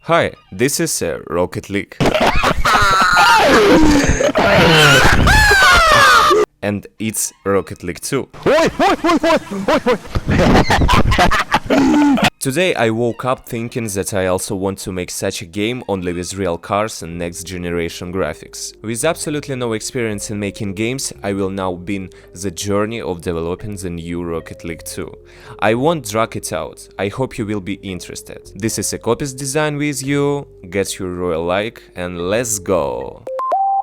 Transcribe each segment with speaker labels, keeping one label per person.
Speaker 1: Hi, this is Rocket League. And it's Rocket League 2. Today I woke up thinking that I also want to make such a game only with real cars and next generation graphics. With absolutely no experience in making games, I will now begin the journey of developing the new Rocket League 2. I won't drag it out, I hope you will be interested. This is a COPIS design with you, get your royal like and let's go!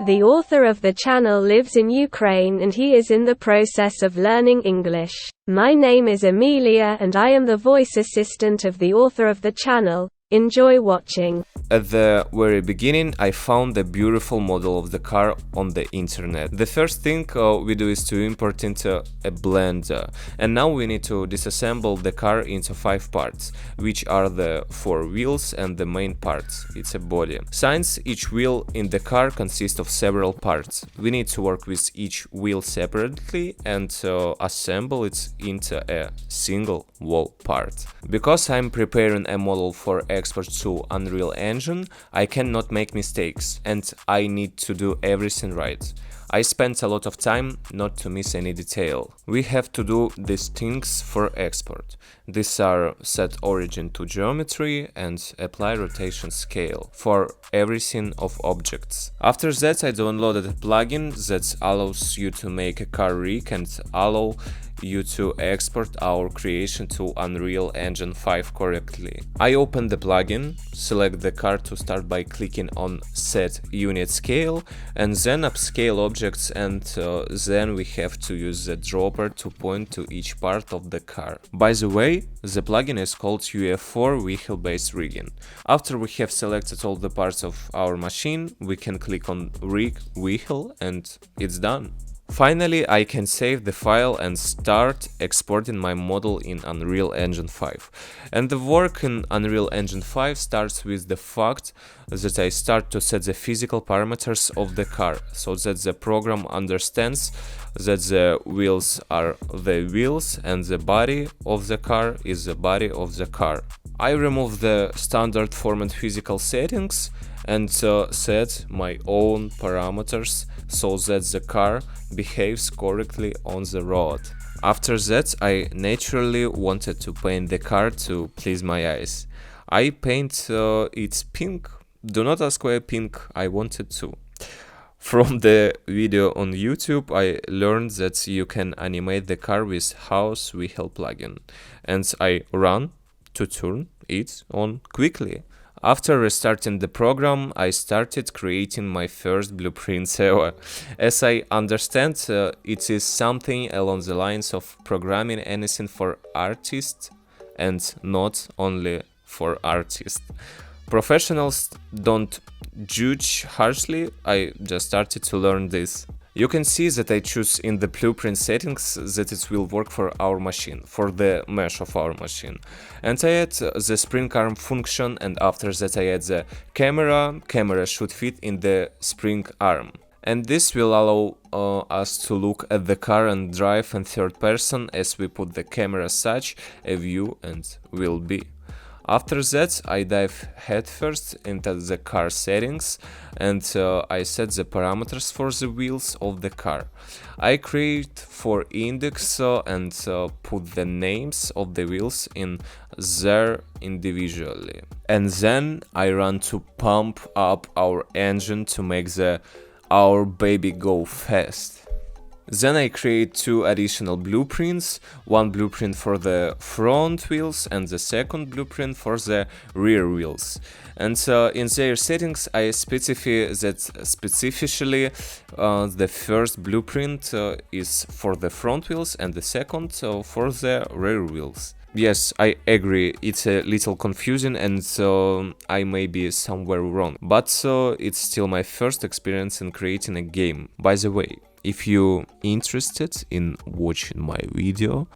Speaker 2: The author of the channel lives in Ukraine and he is in the process of learning English. My name is Amelia and I am the voice assistant of the author of the channel. Enjoy watching.
Speaker 1: At the very beginning, I found a beautiful model of the car on the internet. The first thing we do is to import into a blender, and now we need to disassemble the car into 5 parts, which are the 4 wheels and the main parts, it's a body. Since each wheel in the car consists of several parts, we need to work with each wheel separately and assemble it into a single wall part. Because I'm preparing a model for export to Unreal Engine, I cannot make mistakes and I need to do everything right. I spent a lot of time not to miss any detail. We have to do these things for export. These are set origin to geometry and apply rotation scale for everything of objects. After that I downloaded a plugin that allows you to make a car rig and allow you to export our creation to Unreal Engine 5 correctly. I open the plugin, select the car to start by clicking on Set Unit Scale and then upscale objects, and then we have to use the dropper to point to each part of the car. By the way, the plugin is called UF4 Vehicle Based Rigging. After we have selected all the parts of our machine, we can click on Rig Vehicle and it's done. Finally, I can save the file and start exporting my model in Unreal Engine 5. And the work in Unreal Engine 5 starts with the fact that I start to set the physical parameters of the car, so that the program understands that the wheels are the wheels and the body of the car is the body of the car. I remove the standard format physical settings and set my own parameters so that the car behaves correctly on the road. After that, I naturally wanted to paint the car to please my eyes. I paint it pink. Do not ask why pink, I wanted to. From the video on YouTube, I learned that you can animate the car with House Vehicle plugin, and I run to turn it on quickly. After restarting the program, I started creating my first blueprints ever. As I understand, it is something along the lines of programming anything for artists and not only for artists. Professionals don't judge harshly, I just started to learn this. You can see that I choose in the blueprint settings that it will work for our machine, for the mesh of our machine. And I add the spring arm function, and after that I add the camera should fit in the spring arm. And this will allow us to look at the car and drive in third person as we put the camera such a view and will be. After that, I dive headfirst into the car settings and I set the parameters for the wheels of the car. I create 4 index and put the names of the wheels in there individually. And then I run to pump up our engine to make our baby go fast. Then I create 2 additional blueprints, one blueprint for the front wheels and the second blueprint for the rear wheels. And in their settings I specify that specifically the first blueprint is for the front wheels and the second for the rear wheels. Yes, I agree, it's a little confusing and I may be somewhere wrong, but it's still my first experience in creating a game. By the way, if you're interested in watching my video,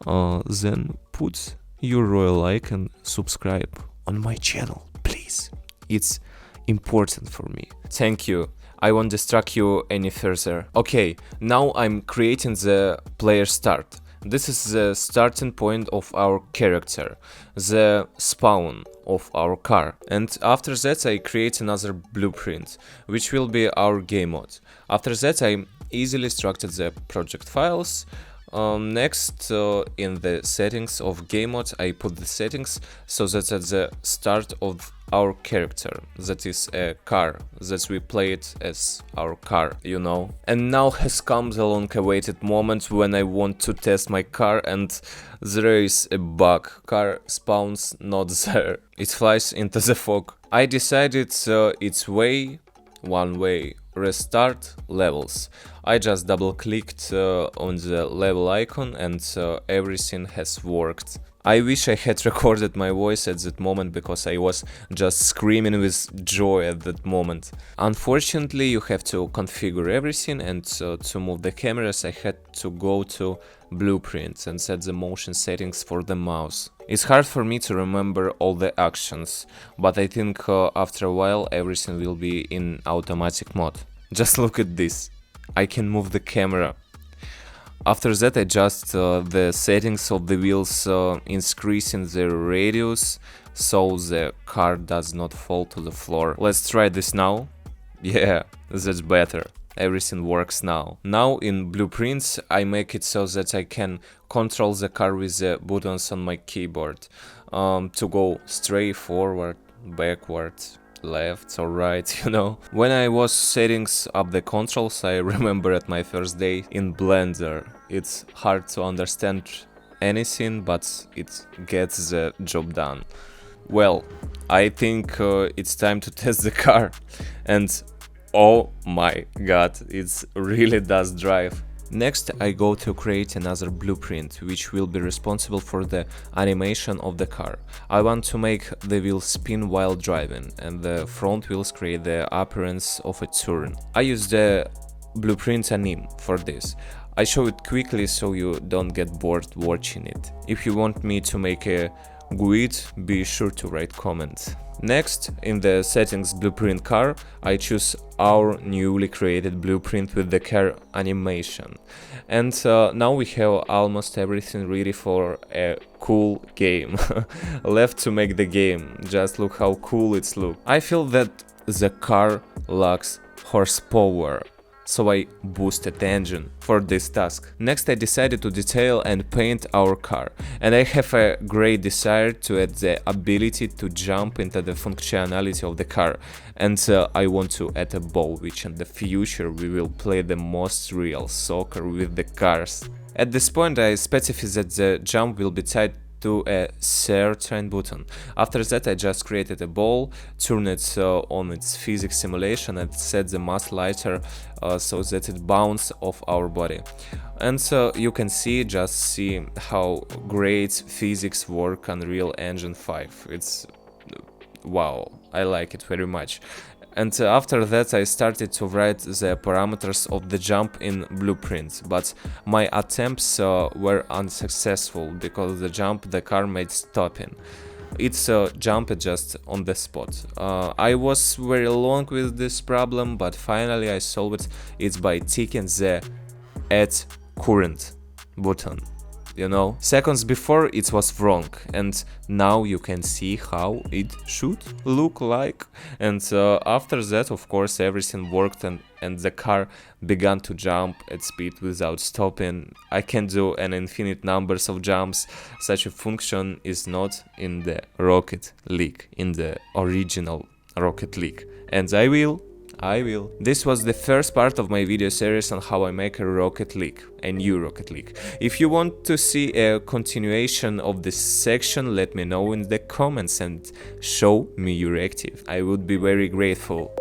Speaker 1: then put your royal like and subscribe on my channel, please. It's important for me. Thank you. I won't distract you any further. Okay, now I'm creating the player start. This is the starting point of our character, the spawn of our car. And after that I create another blueprint, which will be our game mode. After that I easily structured the project files. Next, in the settings of game mode, I put the settings so that at the start of our character, that is a car, that we play it as our car, you know. And now has come the long-awaited moment when I want to test my car, and there is a bug. Car spawns not there. It flies into the fog. I decided it's one way, restart levels. I just double clicked on the level icon and everything has worked. I wish I had recorded my voice at that moment because I was just screaming with joy at that moment. Unfortunately, you have to configure everything, and to move the cameras I had to go to blueprints and set the motion settings for the mouse. It's hard for me to remember all the actions, but I think after a while everything will be in automatic mode. Just look at this. I can move the camera. After that, I adjust the settings of the wheels, increasing the radius so the car does not fall to the floor. Let's try this now. Yeah, that's better. Everything works now. Now in blueprints I make it so that I can control the car with the buttons on my keyboard, to go straight, forward, backward, left or right, you know. When I was setting up the controls, I remember at my first day in Blender. It's hard to understand anything, but it gets the job done. Well, I think it's time to test the car, and oh my god, it really does drive. Next, I go to create another blueprint, which will be responsible for the animation of the car. I want to make the wheels spin while driving, and the front wheels create the appearance of a turn. I use the blueprint anime for this. I show it quickly so you don't get bored watching it. If you want me to make a GUID, be sure to write comment. Next, in the settings blueprint car, I choose our newly created blueprint with the car animation. And now we have almost everything ready for a cool game. Left to make the game. Just look how cool it's look. I feel that the car lacks horsepower, so I boosted the engine for this task. Next I decided to detail and paint our car, and I have a great desire to add the ability to jump into the functionality of the car, and I want to add a ball, which in the future we will play the most real soccer with the cars. At this point I specify that the jump will be tied to a certain button. After that I just created a ball, turned it on its physics simulation and set the mass lighter so that it bounces off our body. And so you can see how great physics work on Unreal Engine 5. It's wow, I like it very much. And after that I started to write the parameters of the jump in blueprints, but my attempts were unsuccessful because the car made stopping. It's jumped just on the spot. I was very long with this problem, but finally I solved it. It's by ticking the add current button. You know, seconds before it was wrong, and now you can see how it should look like. And after that, of course, everything worked, and the car began to jump at speed without stopping. I can do an infinite numbers of jumps. Such a function is not in the Rocket League, in the original Rocket League, and I will. This was the first part of my video series on how I make a Rocket League, a new Rocket League. If you want to see a continuation of this section, let me know in the comments and show me your active. I would be very grateful.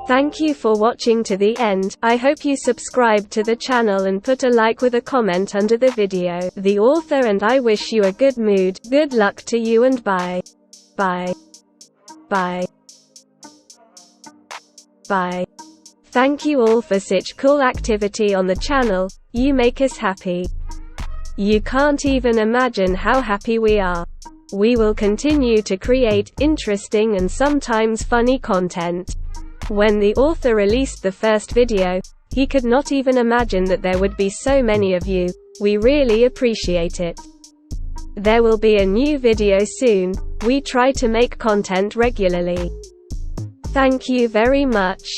Speaker 2: Thank you for watching to the end. I hope you subscribe to the channel and put a like with a comment under the video. The author and I wish you a good mood. Good luck to you and bye. Bye. Bye. Bye. Thank you all for such cool activity on the channel. You make us happy. You can't even imagine how happy we are. We will continue to create interesting and sometimes funny content. When the author released the first video, He could not even imagine that there would be so many of you. We really appreciate it. There will be a new video soon. We try to make content regularly. Thank you very much.